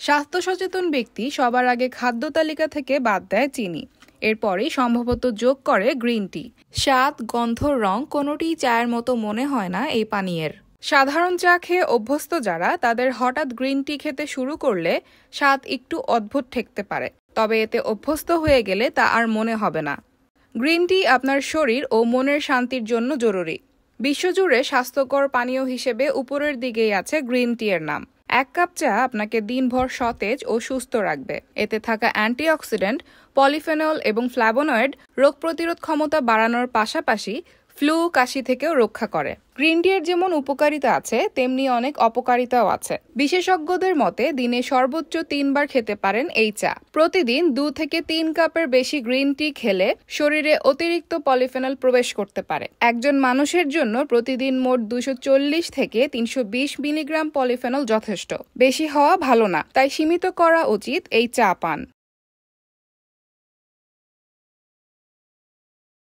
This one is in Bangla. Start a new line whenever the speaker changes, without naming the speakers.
স্বাস্থ্য সচেতন ব্যক্তি সবার আগে খাদ্য তালিকা থেকে বাদ দেয় চিনি, এরপরেই সম্ভবত যোগ করে গ্রিন টি। স্বাদ, গন্ধ, রং কোনোটিই চায়ের মতো মনে হয় না এই পানীয়ের। সাধারণ চা খেয়ে অভ্যস্ত যারা, তাদের হঠাৎ গ্রিন টি খেতে শুরু করলে স্বাদ একটু অদ্ভুত ঠেকতে পারে, তবে এতে অভ্যস্ত হয়ে গেলে তা আর মনে হবে না। গ্রিন টি আপনার শরীর ও মনের শান্তির জন্য জরুরি। বিশ্বজুড়ে স্বাস্থ্যকর পানীয় হিসেবে উপরের দিকেই আছে গ্রিন টি এর নাম। 1 কাপ চা আপনাকে দিনভর সতেজ ও সুস্থ রাখবে। এতে থাকা অ্যান্টিঅক্সিডেন্ট, পলিফেনল এবং ফ্ল্যাভোনয়েড রোগ প্রতিরোধ ক্ষমতা বাড়ানোর পাশাপাশি ফ্লু, কাশি থেকেও রক্ষা করে। গ্রিন টি এর যেমন উপকারিতা আছে, তেমনি অনেক অপকারিতাও আছে। বিশেষজ্ঞদের মতে দিনে সর্বোচ্চ 3 বার খেতে পারেন এই চা। প্রতিদিন 2 থেকে 3 কাপের বেশি গ্রিন টি খেলে শরীরে অতিরিক্ত পলিফেনল প্রবেশ করতে পারে। একজন মানুষের জন্য প্রতিদিন মোট 240 থেকে 320 মিলিগ্রাম পলিফেনল যথেষ্ট। বেশি হওয়া ভালো না, তাই সীমিত করা উচিত এই চা পান।